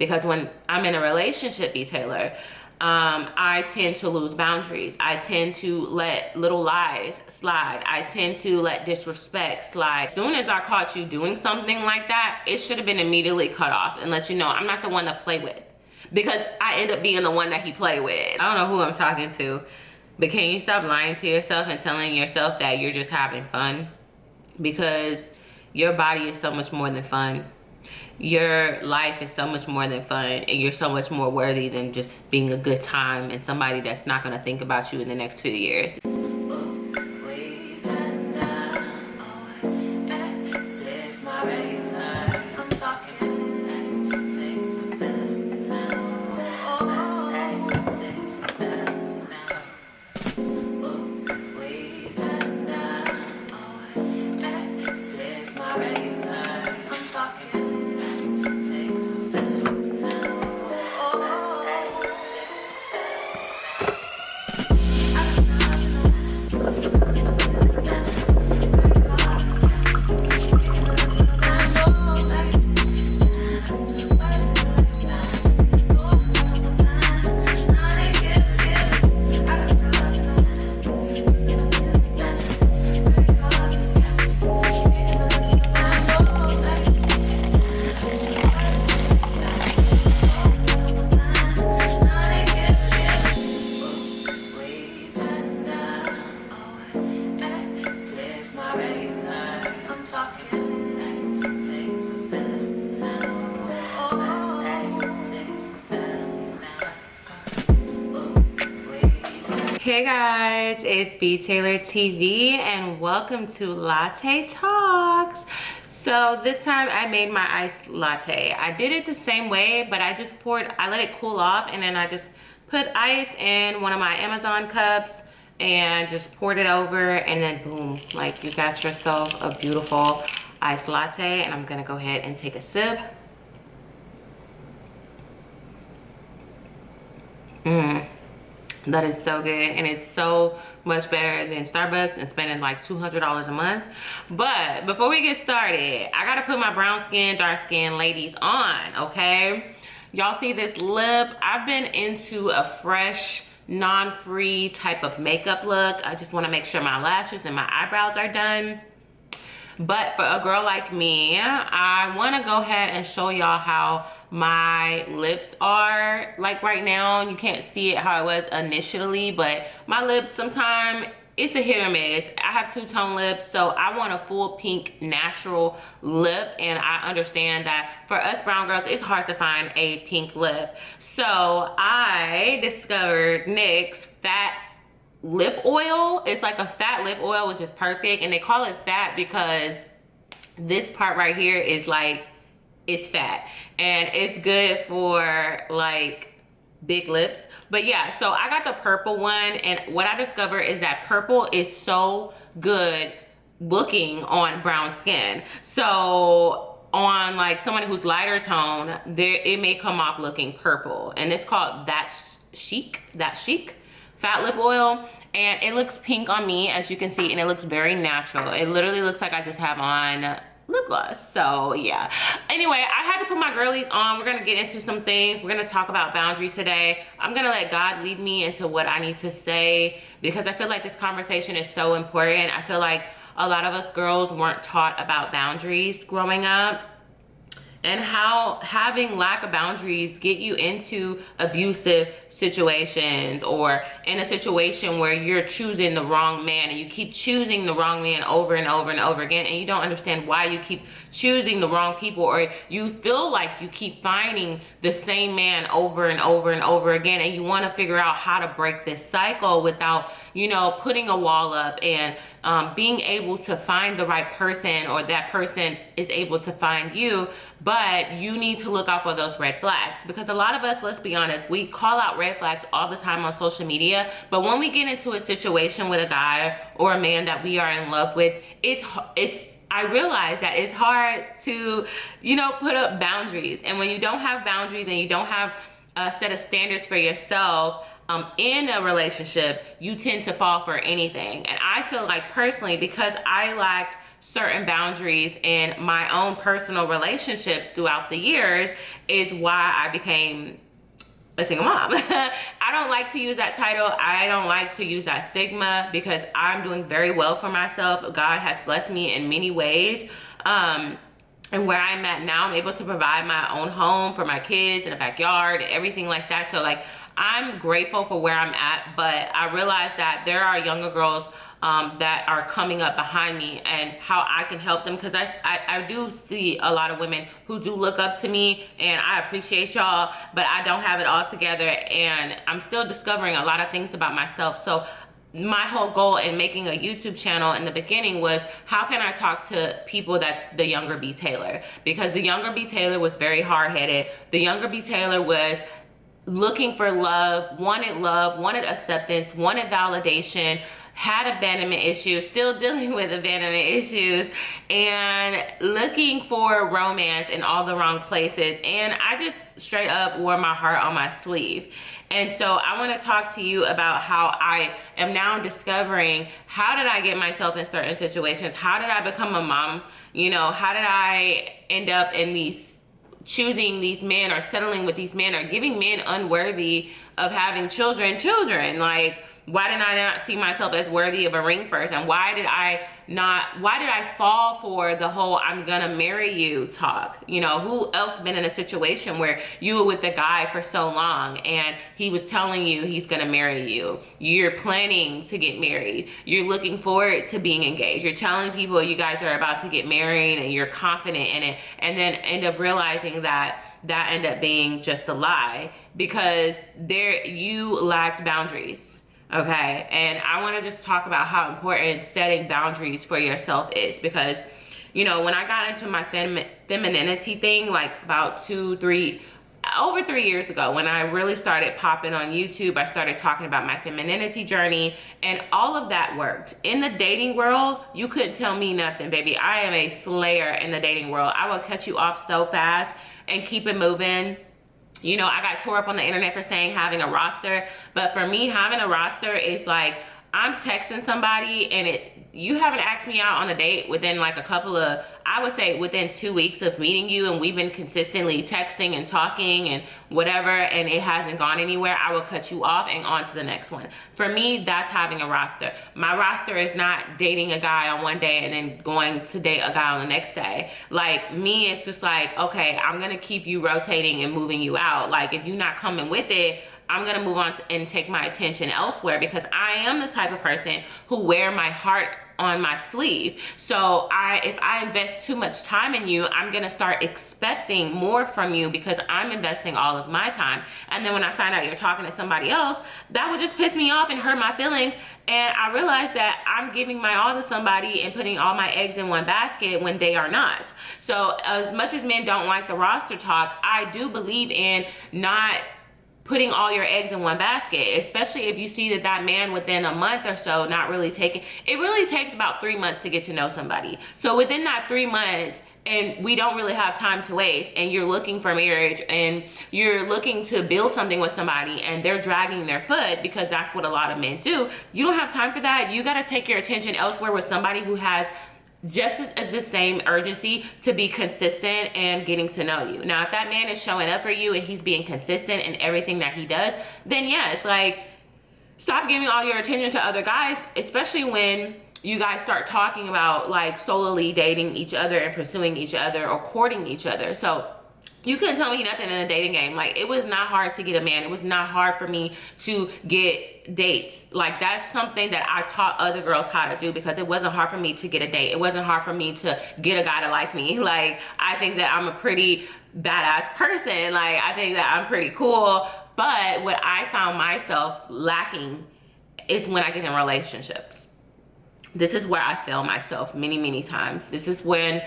Because when I'm in a relationship, Taylor, I tend to lose boundaries. I tend to let little lies slide. I tend to let disrespect slide. As soon as I caught you doing something like that, it should have been immediately cut off and let you know I'm not the one to play with. Because I end up being the one that he play with. I don't know who I'm talking to, but can you stop lying to yourself and telling yourself that you're just having fun? Because your body is so much more than fun. Your life is so much more than fun, and you're so much more worthy than just being a good time and somebody that's not gonna think about you in the next few years. Hey guys, it's btaylortv and welcome to Latte Talks. So this time I made my iced latte. I did it the same way, but I let it cool off, and then I just put ice in one of my Amazon cups and just poured it over, and then boom, like you got yourself a beautiful iced latte. And I'm gonna go ahead and take a sip. That is so good, and it's so much better than Starbucks and spending like $200 a month. But before we get started, I gotta put my brown skin, dark skin ladies on, okay? Y'all see this lip? I've been into a fresh, non-free type of makeup look. I just wanna make sure my lashes and my eyebrows are done. But for a girl like me, I wanna go ahead and show y'all how my lips are like right now. You can't see it how it was initially, but my lips, sometimes it's a hit or miss. I have two-tone lips, so I want a full pink natural lip, and I understand that for us brown girls, it's hard to find a pink lip. So I discovered NYX Fat Lip Oil. It's like a fat lip oil, which is perfect, and they call it fat because this part right here is like, it's fat, and it's good for like big lips. But yeah, so I got the purple one, and what I discovered is that purple is so good looking on brown skin. So on like someone who's lighter tone, it may come off looking purple, and it's called That Chic Fat Lip Oil, and it looks pink on me, as you can see, and it looks very natural. It literally looks like I just have on lip gloss. So yeah, anyway, I had to put my girlies on. We're gonna get into some things. We're gonna talk about boundaries today. I'm gonna let God lead me into what I need to say, because I feel like this conversation is so important. I feel like a lot of us girls weren't taught about boundaries growing up, and how having lack of boundaries get you into abusive situations, or in a situation where you're choosing the wrong man, and you keep choosing the wrong man over and over and over again, and you don't understand why you keep choosing the wrong people, or you feel like you keep finding the same man over and over and over again, and you want to figure out how to break this cycle without, you know, putting a wall up and being able to find the right person, or that person is able to find you. But you need to look out for those red flags, because a lot of us, let's be honest, we call out red flags all the time on social media, but when we get into a situation with a guy or a man that we are in love with, I realize that it's hard to, you know, put up boundaries. And when you don't have boundaries and you don't have a set of standards for yourself in a relationship, you tend to fall for anything. And I feel like personally, because I lacked certain boundaries in my own personal relationships throughout the years is why I became a single mom. I don't like to use that title. I don't like to use that stigma because I'm doing very well for myself. God has blessed me in many ways. And where I'm at now, I'm able to provide my own home for my kids and a backyard and everything like that. So like, I'm grateful for where I'm at, but I realize that there are younger girls that are coming up behind me and how I can help them, because I do see a lot of women who do look up to me, and I appreciate y'all, but I don't have it all together, and I'm still discovering a lot of things about myself. So my whole goal in making a YouTube channel in the beginning was, how can I talk to people that's the younger Btaylor? Because the younger Btaylor was very hard-headed. The younger Btaylor was looking for love, wanted acceptance, wanted validation, had abandonment issues, still dealing with abandonment issues, and looking for romance in all the wrong places. And I just straight up wore my heart on my sleeve. And so I want to talk to you about how I am now discovering, how did I get myself in certain situations? How did I become a mom? You know, how did I end up in choosing these men, or settling with these men, or giving men unworthy of having children? Like, why did I not see myself as worthy of a ring first? And why did I fall for the whole "I'm gonna marry you" talk? You know, who else been in a situation where you were with a guy for so long and he was telling you he's gonna marry you, you're planning to get married, you're looking forward to being engaged, you're telling people you guys are about to get married and you're confident in it, and then end up realizing that ended up being just a lie because you lacked boundaries. Okay, and I want to just talk about how important setting boundaries for yourself is, because, you know, when I got into my femininity thing, like about over 3 years ago, when I really started popping on YouTube, I started talking about my femininity journey, and all of that worked. In the dating world, you couldn't tell me nothing, baby. I am a slayer in the dating world. I will cut you off so fast and keep it moving. You know, I got tore up on the internet for saying having a roster, but for me, having a roster is like, I'm texting somebody and you haven't asked me out on a date within like I would say within 2 weeks of meeting you, and we've been consistently texting and talking and whatever, and it hasn't gone anywhere, I will cut you off and on to the next one. For me, that's having a roster. My roster is not dating a guy on one day and then going to date a guy on the next day. Like me, it's just like, okay, I'm gonna keep you rotating and moving you out. Like if you're not coming with it, I'm gonna move on and take my attention elsewhere, because I am the type of person who wear my heart on my sleeve. So if I invest too much time in you, I'm gonna start expecting more from you because I'm investing all of my time. And then when I find out you're talking to somebody else, that would just piss me off and hurt my feelings. And I realized that I'm giving my all to somebody and putting all my eggs in one basket when they are not. So as much as men don't like the roster talk, I do believe in not putting all your eggs in one basket, especially if you see that man within a month or so not really taking, it really takes about 3 months to get to know somebody. So within that 3 months, and we don't really have time to waste, and you're looking for marriage and you're looking to build something with somebody and they're dragging their foot, because that's what a lot of men do. You don't have time for that. You got to take your attention elsewhere with somebody who has just as the same urgency to be consistent and getting to know you. Now, if that man is showing up for you and he's being consistent in everything that he does, then yes, like, stop giving all your attention to other guys, especially when you guys start talking about like solely dating each other and pursuing each other or courting each other. So you couldn't tell me nothing in a dating game. Like, it was not hard to get a man. It was not hard for me to get dates. Like, that's something that I taught other girls how to do, because it wasn't hard for me to get a date. It wasn't hard for me to get a guy to like me. Like, I think that I'm a pretty badass person. Like, I think that I'm pretty cool. But what I found myself lacking is when I get in relationships. This is where I fail myself many, many times. This is when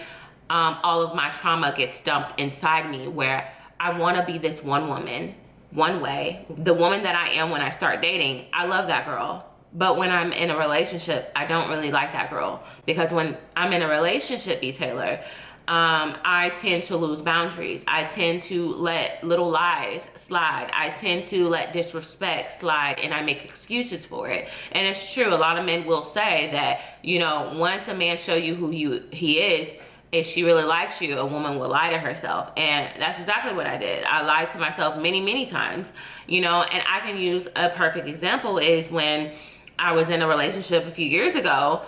all of my trauma gets dumped inside me, where I want to be this one woman, one way. The woman that I am when I start dating, I love that girl. But when I'm in a relationship, I don't really like that girl. Because when I'm in a relationship, Btaylor, I tend to lose boundaries. I tend to let little lies slide. I tend to let disrespect slide, and I make excuses for it. And it's true, a lot of men will say that, you know, once a man show you who he is, if she really likes you, a woman will lie to herself. And that's exactly what I did. I lied to myself many, many times, you know. And I can use a perfect example is when I was in a relationship a few years ago.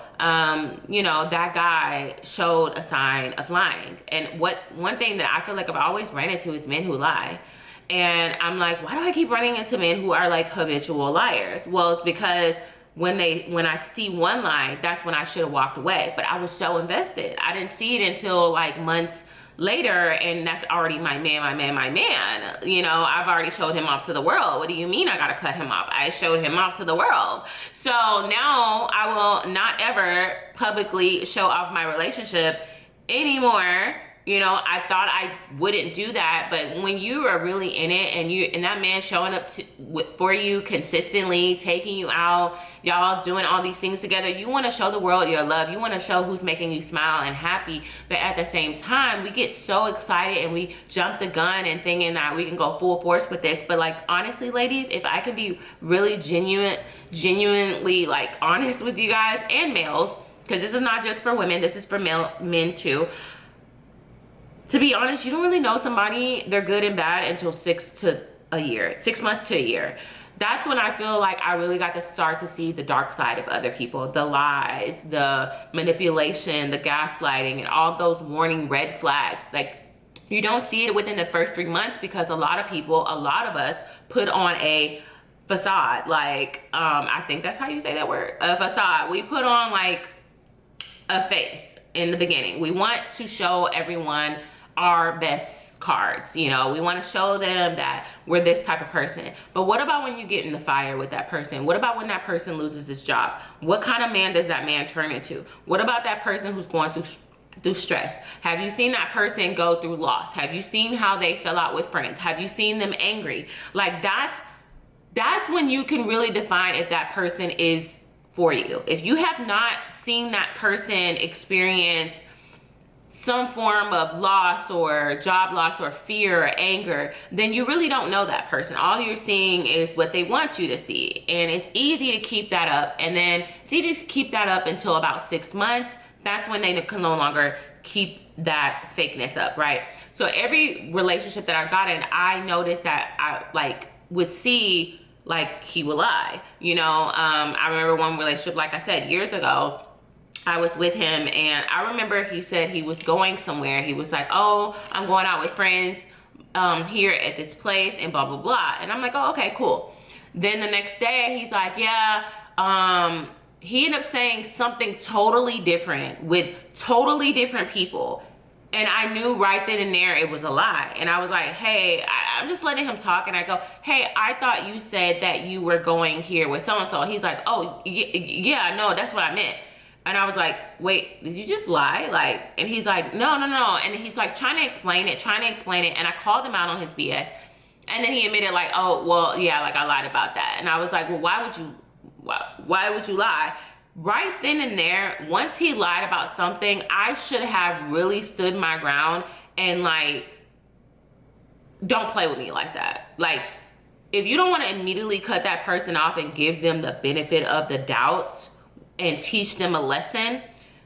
You know, that guy showed a sign of lying. And one thing that I feel like I've always ran into is men who lie. And I'm like, why do I keep running into men who are like habitual liars? Well, it's because when I see one lie, that's when I should have walked away. But I was so invested. I didn't see it until like months later, and that's already my man. You know, I've already showed him off to the world. What do you mean I gotta cut him off? I showed him off to the world. So now I will not ever publicly show off my relationship anymore. You know, I thought I wouldn't do that, but when you are really in it and that man showing up for you consistently, taking you out, y'all doing all these things together, you want to show the world your love. You want to show who's making you smile and happy. But at the same time, we get so excited and we jump the gun and thinking that we can go full force with this. But like, honestly, ladies, if I could be really genuinely like honest with you guys, and males, because this is not just for women, this is for men too. To be honest, you don't really know somebody, they're good and bad, until 6 months to a year. That's when I feel like I really got to start to see the dark side of other people, the lies, the manipulation, the gaslighting, and all those warning red flags. Like, you don't see it within the first 3 months because a lot of us put on a facade. Like, I think that's how you say that word, a facade. We put on like a face in the beginning. We want to show everyone our best cards, you know. We want to show them that we're this type of person. But what about when you get in the fire with that person? What about when that person loses his job? What kind of man does that man turn into? What about that person who's going through stress? Have you seen that person go through loss? Have you seen how they fell out with friends? Have you seen them angry? Like, that's when you can really define if that person is for you. If you have not seen that person experience some form of loss or job loss or fear or anger, then you really don't know that person. All you're seeing is what they want you to see. And it's easy to keep that up. And then it's easy to keep that up until about 6 months. That's when they can no longer keep that fakeness up, right? So every relationship that I got in, I noticed that I like would see like he will lie. You know, I remember one relationship, like I said, years ago, I was with him and I remember he said he was going somewhere. He was like, oh, I'm going out with friends here at this place and blah, blah, blah. And I'm like, oh, okay, cool. Then the next day he's like, yeah, he ended up saying something totally different with totally different people. And I knew right then and there it was a lie. And I was like, hey, I'm just letting him talk. And I go, hey, I thought you said that you were going here with so-and-so. He's like, oh, yeah, no, that's what I meant. And I was like, wait, did you just lie? Like, and he's like, no. And he's like trying to explain it. And I called him out on his BS. And then he admitted like, oh, well, yeah, like I lied about that. And I was like, well, why would you lie? Right then and there, once he lied about something, I should have really stood my ground and like, don't play with me like that. Like, if you don't want to immediately cut that person off and give them the benefit of the doubt and teach them a lesson,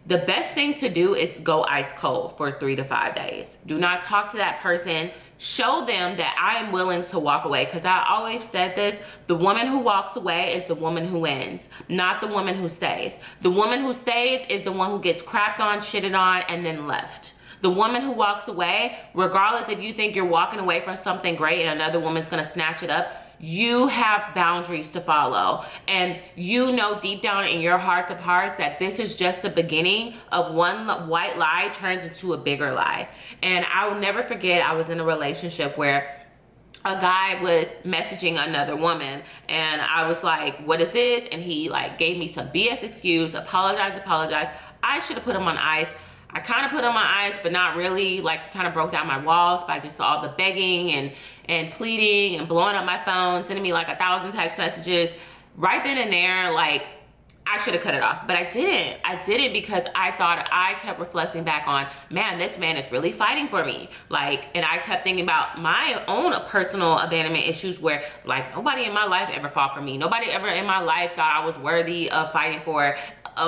the best thing to do is go ice cold for 3 to 5 days. Do not talk to that person. Show them that I am willing to walk away. Because I always said this, the woman who walks away is the woman who wins, not the woman who stays. The woman who stays is the one who gets crapped on, shitted on, and then left. The woman who walks away, regardless if you think you're walking away from something great and another woman's gonna snatch it up, you have boundaries to follow. And you know deep down in your hearts of hearts that this is just the beginning of one white lie turns into a bigger lie. And I will never forget, I was in a relationship where a guy was messaging another woman and I was like, what is this? And he like gave me some BS excuse, apologize. I should have put him on ice. I kind of put him on ice, but not really. Like, kind of broke down my walls, but I just saw the begging and pleading and blowing up my phone, sending me like 1,000 text messages. Right then and there, like, I should have cut it off, but I didn't. I didn't because I thought, I kept reflecting back on, man, this man is really fighting for me. Like, and I kept thinking about my own personal abandonment issues where like nobody in my life ever fought for me. Nobody ever in my life thought I was worthy of fighting for.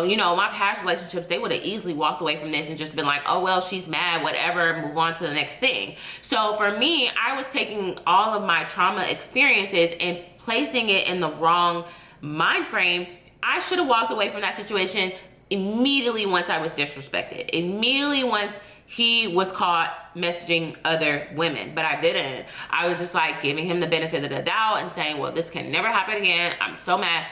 You know, my past relationships, they would have easily walked away from this and just been like, oh, well, she's mad, whatever, move on to the next thing. So for me, I was taking all of my trauma experiences and placing it in the wrong mind frame. I should have walked away from that situation immediately once I was disrespected. Immediately once he was caught messaging other women, but I didn't. I was just like giving him the benefit of the doubt and saying, well, this can never happen again. I'm so mad.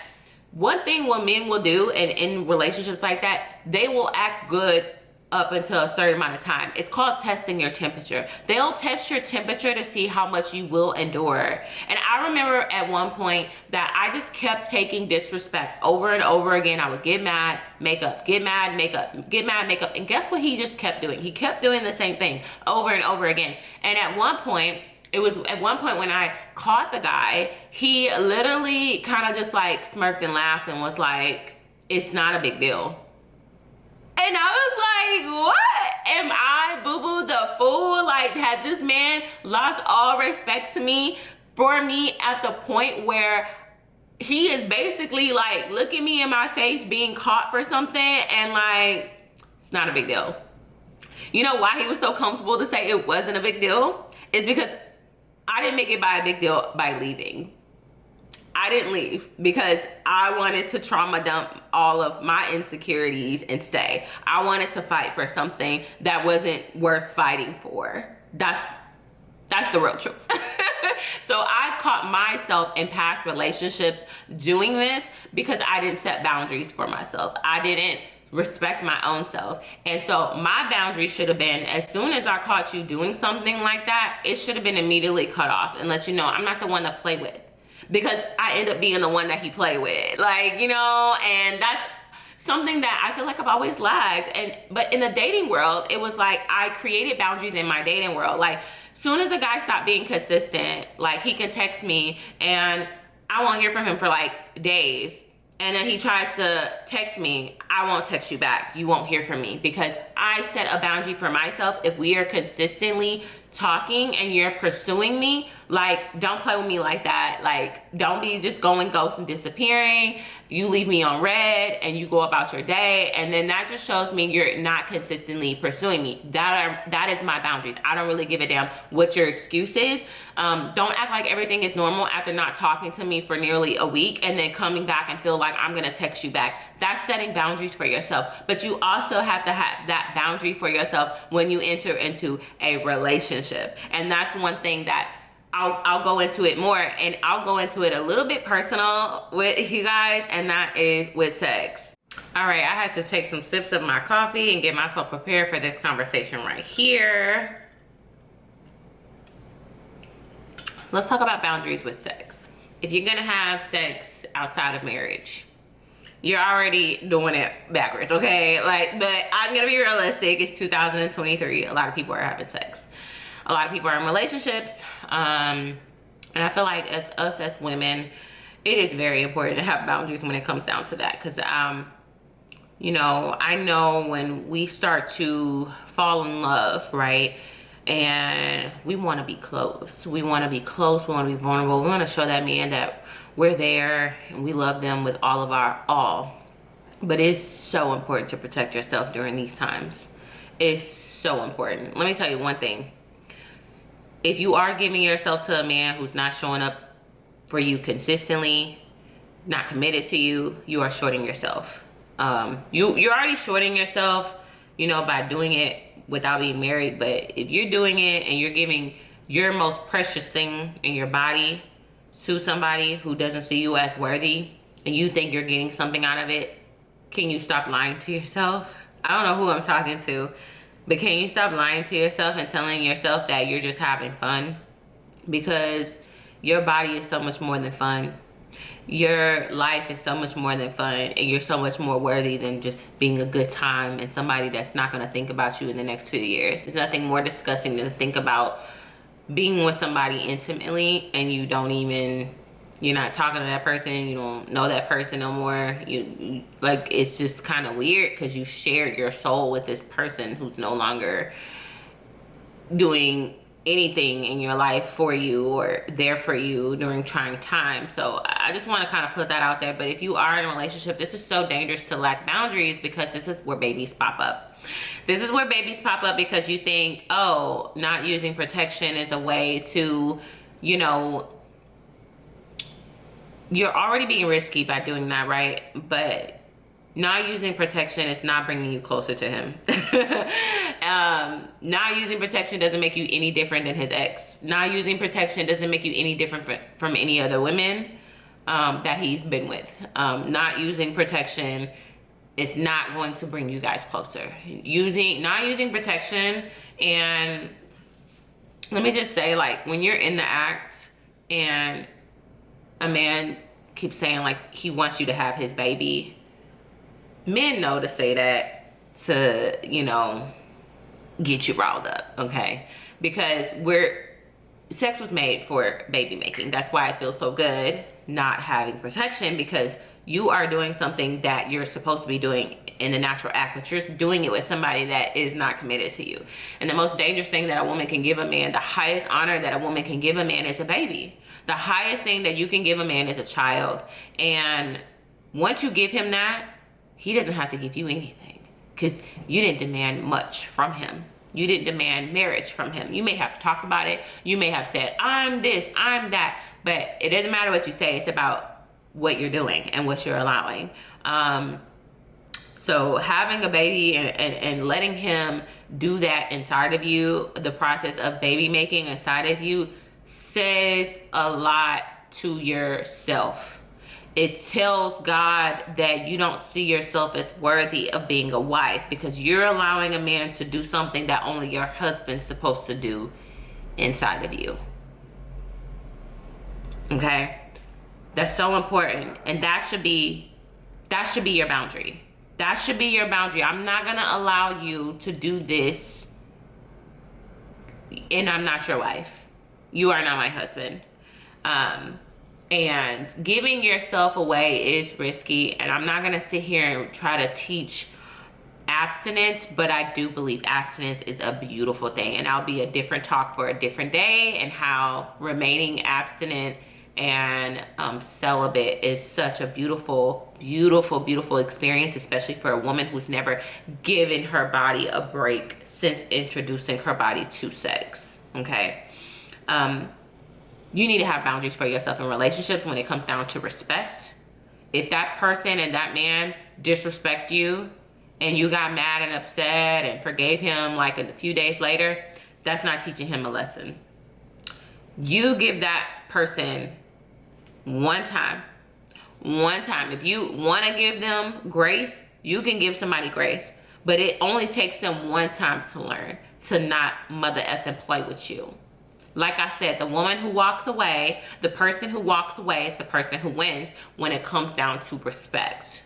One thing what men will do, and in relationships like that, they will act good up until a certain amount of time. It's called testing your temperature. They'll test your temperature to see how much you will endure. And I remember at one point that I just kept taking disrespect over and over again. I would get mad, make up, get mad, make up, get mad, make up. And guess what he just kept doing? He kept doing the same thing over and over again. And at one point, when I caught the guy, he literally kind of just like smirked and laughed and was like, it's not a big deal. And I was like, what? Am I boo-boo the fool? Like, has this man lost all respect to me for me at the point where he is basically like looking me in my face being caught for something and like, it's not a big deal. You know why he was so comfortable to say it wasn't a big deal? It's because I didn't make it by a big deal by leaving. I didn't leave because I wanted to trauma dump all of my insecurities and stay. I wanted to fight for something that wasn't worth fighting for. That's the real truth. So I've caught myself in past relationships doing this because I didn't set boundaries for myself. I didn't respect my own self. And so my boundary should have been, as soon as I caught you doing something like that, it should have been immediately cut off and let you know I'm not the one to play with. Because I end up being the one that he played with, like, you know, and that's something that I feel like I've always lagged. But in the dating world, it was like I created boundaries in my dating world. Like, soon as a guy stopped being consistent, like he can text me and I won't hear from him for like days. And then he tries to text me, I won't text you back. You won't hear from me because I set a boundary for myself. If we are consistently talking and you're pursuing me, like, don't play with me like that. Like, don't be just going ghost and disappearing. You leave me on red and you go about your day, and then that just shows me you're not consistently pursuing me. That is my boundaries. I don't really give a damn what your excuse is. Don't act like everything is normal after not talking to me for nearly a week and then coming back and feel like I'm gonna text you back. That's setting boundaries for yourself. But you also have to have that boundary for yourself when you enter into a relationship. And that's one thing that I'll go into it more, and I'll go into it a little bit personal with you guys, and that is with sex. All right, I had to take some sips of my coffee and get myself prepared for this conversation right here. Let's talk about boundaries with sex. If you're gonna have sex outside of marriage, you're already doing it backwards, okay? Like, but I'm gonna be realistic. It's 2023. A lot of people are having sex. A lot of people are in relationships. And I feel like as us as women, it is very important to have boundaries when it comes down to that. Because, you know, I know when we start to fall in love, right? And we want to be close. We want to be close. We want to be vulnerable. We want to show that man that we're there and we love them with all of our all. But it's so important to protect yourself during these times. It's so important. Let me tell you one thing. If you are giving yourself to a man who's not showing up for you consistently, not committed to you, you are shorting yourself. You're already shorting yourself, you know, by doing it without being married. But if you're doing it and you're giving your most precious thing in your body to somebody who doesn't see you as worthy, and you think you're getting something out of it, can you stop lying to yourself? I don't know who I'm talking to. But can you stop lying to yourself and telling yourself that you're just having fun? Because your body is so much more than fun. Your life is so much more than fun, and you're so much more worthy than just being a good time and somebody that's not going to think about you in the next few years. There's nothing more disgusting than to think about being with somebody intimately and you don't even You're not talking to that person. You don't know that person no more. You like, it's just kind of weird because you shared your soul with this person who's no longer doing anything in your life for you or there for you during trying times. So I just want to kind of put that out there. But if you are in a relationship, this is so dangerous to lack boundaries, because this is where babies pop up. This is where babies pop up because you think, oh, not using protection is a way to, you know, you're already being risky by doing that, right? But not using protection is not bringing you closer to him. Not using protection doesn't make you any different than his ex. Not using protection doesn't make you any different from any other women that he's been with. Not using protection is not going to bring you guys closer. Not using protection, and let me just say, like, when you're in the act and a man keeps saying like he wants you to have his baby, men know to say that to, you know, get you riled up, okay? Because sex was made for baby making. That's why it feels so good not having protection, because you are doing something that you're supposed to be doing in the natural act, but you're doing it with somebody that is not committed to you. And the most dangerous thing that a woman can give a man, the highest honor that a woman can give a man, is a baby. The highest thing that you can give a man is a child. And once you give him that, he doesn't have to give you anything, because you didn't demand much from him. You didn't demand marriage from him. You may have talked about it. You may have said, I'm this, I'm that. But it doesn't matter what you say. It's about what you're doing and what you're allowing. So having a baby and letting him do that inside of you, the process of baby making inside of you, says a lot to yourself. It tells God that you don't see yourself as worthy of being a wife, because you're allowing a man to do something that only your husband's supposed to do inside of you. Okay? That's so important. And that should be your boundary. That should be your boundary. I'm not gonna allow you to do this and I'm not your wife. You are not my husband. And giving yourself away is risky, and I'm not gonna sit here and try to teach abstinence, but I do believe abstinence is a beautiful thing, and that'll be a different talk for a different day, and how remaining abstinent and celibate is such a beautiful, beautiful, beautiful experience, especially for a woman who's never given her body a break since introducing her body to sex, okay? You need to have boundaries for yourself in relationships when it comes down to respect. If that person and that man disrespect you and you got mad and upset and forgave him like a few days later, that's not teaching him a lesson. You give that person one time. If you want to give them grace, you can give somebody grace, but it only takes them one time to learn to not mother effing play with you. Like I said, the woman who walks away, the person who walks away is the person who wins when it comes down to respect.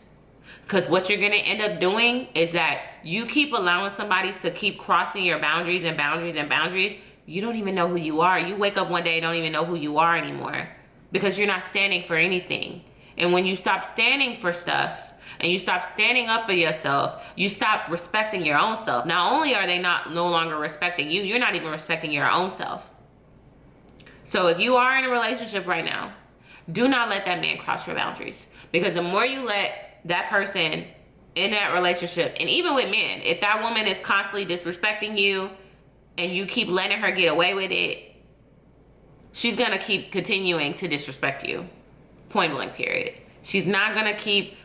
Because what you're going to end up doing is that you keep allowing somebody to keep crossing your boundaries and boundaries and boundaries. You don't even know who you are. You wake up one day and don't even know who you are anymore, because you're not standing for anything. And when you stop standing for stuff and you stop standing up for yourself, you stop respecting your own self. Not only are they no longer respecting you, you're not even respecting your own self. So if you are in a relationship right now, do not let that man cross your boundaries, because the more you let that person in that relationship, and even with men, if that woman is constantly disrespecting you and you keep letting her get away with it, she's gonna keep continuing to disrespect you. Point blank, period. She's gonna keep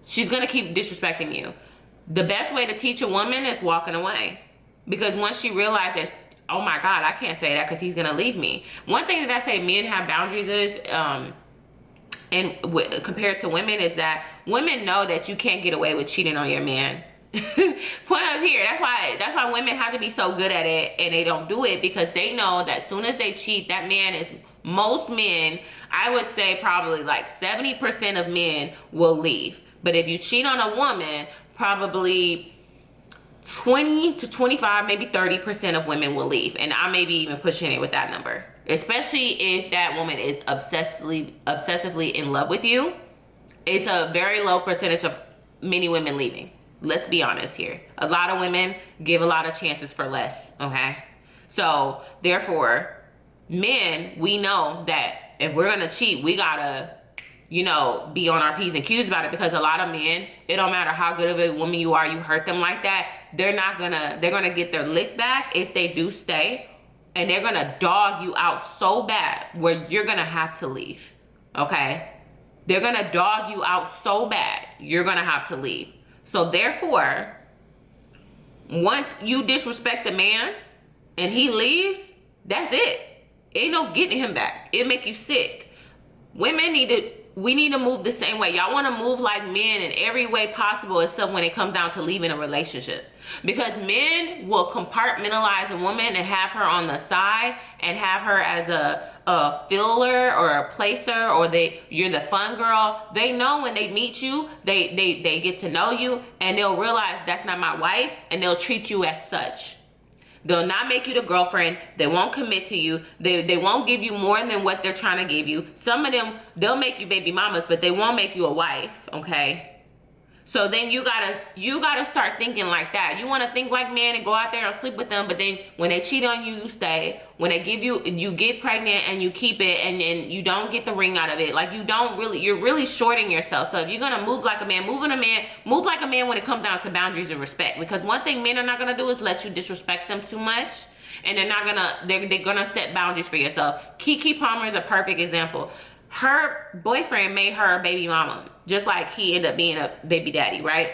disrespecting you. The best way to teach a woman is walking away, because once she realizes, oh my God, I can't say that because he's gonna leave me. One thing that I say men have boundaries is, compared to women, is that women know that you can't get away with cheating on your man. Point up here. That's why women have to be so good at it, and they don't do it, because they know that as soon as they cheat, that man is, most men, I would say probably like 70% of men will leave. But if you cheat on a woman, probably 20 to 25, maybe 30% of women will leave. And I may be even pushing it with that number. especially if that woman is obsessively in love with you. It's a very low percentage of many women leaving. Let's be honest here. A lot of women give a lot of chances for less, okay? So therefore, men, we know that if we're gonna cheat, we gotta, you know, be on our P's and Q's about it, because a lot of men, it don't matter how good of a woman you are, you hurt them like that, they're gonna get their lick back if they do stay, and they're gonna dog you out so bad where you're gonna have to leave, okay? They're gonna dog you out so bad, you're gonna have to leave. So therefore, once you disrespect the man and he leaves, that's it. Ain't no getting him back. It'll make you sick. Women we need to move the same way. Y'all want to move like men in every way possible, except when it comes down to leaving a relationship. Because men will compartmentalize a woman and have her on the side and have her as a filler or a placer, or you're the fun girl. They know when they meet you, they get to know you, and they'll realize that's not my wife, and they'll treat you as such. They'll not make you the girlfriend. They won't commit to you. They won't give you more than what they're trying to give you. Some of them, they'll make you baby mamas, but they won't make you a wife, okay? So then you gotta start thinking like that. You want to think like men and go out there and sleep with them, but then when they cheat on you, you stay. When they give you get pregnant and you keep it, and then you don't get the ring out of it. Like you're really shorting yourself. So if you're gonna move like a man, move like a man when it comes down to boundaries and respect. Because one thing men are not gonna do is let you disrespect them too much. And they're gonna set boundaries for yourself. Keke Palmer is a perfect example. Her boyfriend made her a baby mama, just like he ended up being a baby daddy, right?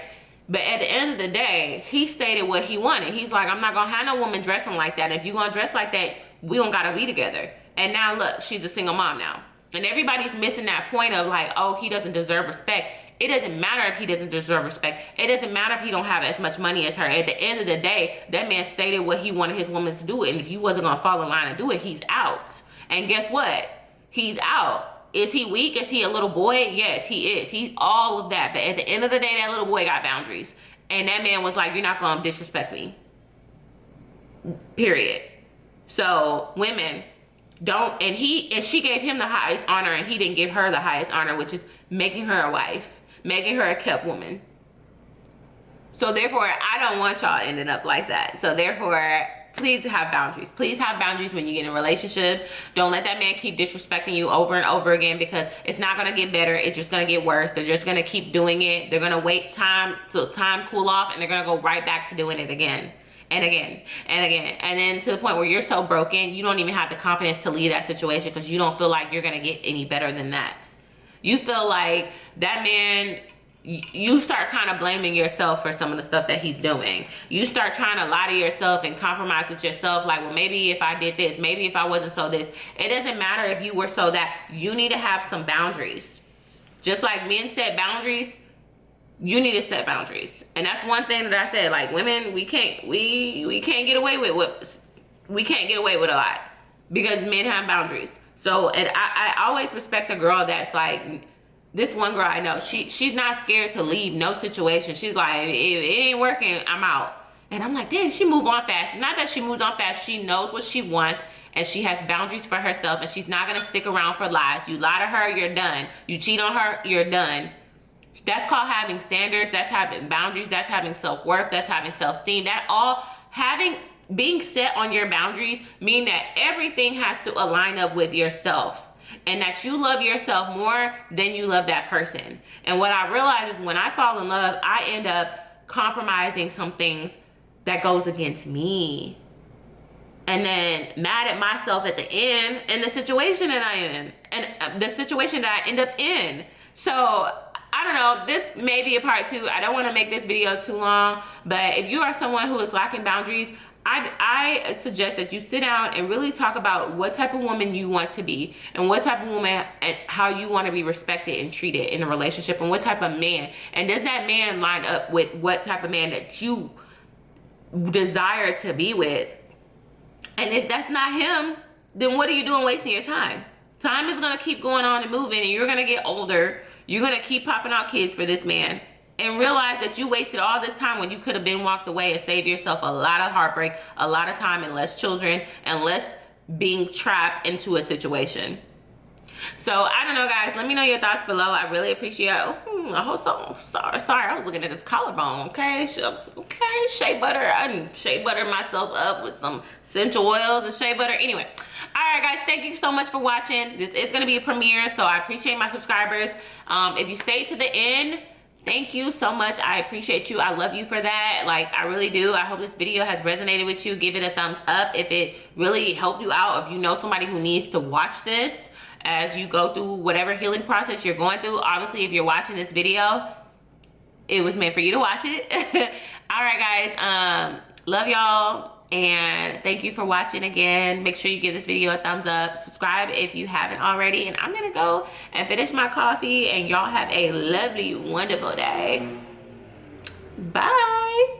But at the end of the day, he stated what he wanted. He's like, I'm not gonna have no woman dressing like that. If you gonna dress like that, we don't gotta be together. And now look, she's a single mom now. And everybody's missing that point of like, oh, he doesn't deserve respect. It doesn't matter if he doesn't deserve respect. It doesn't matter if he don't have as much money as her. At the end of the day, that man stated what he wanted his woman to do. And if you wasn't gonna fall in line and do it, he's out. And guess what? He's out. Is he weak? Is he a little boy? Yes, he is. He's all of that. But at the end of the day, that little boy got boundaries. And that man was like, you're not going to disrespect me. Period. So women don't, and she gave him the highest honor, and he didn't give her the highest honor, which is making her a wife, making her a kept woman. So therefore, I don't want y'all ending up like that. So therefore, please have boundaries. Please have boundaries when you get in a relationship. Don't let that man keep disrespecting you over and over again, because it's not going to get better. It's just going to get worse. They're just going to keep doing it. They're going to wait time till time cool off, and they're going to go right back to doing it again and again and again. And then to the point where you're so broken, you don't even have the confidence to leave that situation, because you don't feel like you're going to get any better than that. You feel like that man, you start kind of blaming yourself for some of the stuff that he's doing. You start trying to lie to yourself and compromise with yourself, like, well, maybe if I did this, maybe if I wasn't so this. It doesn't matter if you were so that. You need to have some boundaries. Just like men set boundaries, you need to set boundaries. And that's one thing that I said, like, women, we can't get away with a lot, because men have boundaries. So, and I always respect a girl that's like, this one girl I know, she's not scared to leave no situation. She's like, if it ain't working, I'm out. And I'm like, dang, she move on fast. It's not that she moves on fast. She knows what she wants, and she has boundaries for herself, and she's not gonna stick around for lies. You lie to her, you're done. You cheat on her, you're done. That's called having standards. That's having boundaries. That's having self-worth. That's having self-esteem. That all being set on your boundaries mean that everything has to align up with yourself. And that you love yourself more than you love that person. And what I realize is when I fall in love, I end up compromising some things that goes against me. And then mad at myself at the end in the situation that I am in, and the situation that I end up in. So I don't know, this may be a part 2. I don't want to make this video too long, but if you are someone who is lacking boundaries, I suggest that you sit down and really talk about what type of woman you want to be, and what type of woman and how you want to be respected and treated in a relationship, and what type of man, and does that man line up with what type of man that you desire to be with. And if that's not him, then what are you doing wasting your time? Time is going to keep going on and moving, and you're going to get older. You're going to keep popping out kids for this man, and realize that you wasted all this time when you could have been walked away and saved yourself a lot of heartbreak, a lot of time, and less children, and less being trapped into a situation. So I don't know, guys, let me know your thoughts below. I really appreciate it. I hope so. Sorry, I was looking at this collarbone. Okay, shea butter. I didn't shea butter myself up with some essential oils and shea butter. Anyway, all right, guys, thank you so much for watching. This is gonna be a premiere, so I appreciate my subscribers. If you stayed to the end, thank you so much. I appreciate you. I love you for that. Like, I really do. I hope this video has resonated with you. Give it a thumbs up if it really helped you out. If you know somebody who needs to watch this as you go through whatever healing process you're going through. Obviously, if you're watching this video, it was meant for you to watch it. All right, guys. Love y'all. And thank you for watching again. Make sure you give this video a thumbs up. Subscribe if you haven't already. And I'm going to go and finish my coffee. And y'all have a lovely, wonderful day. Bye.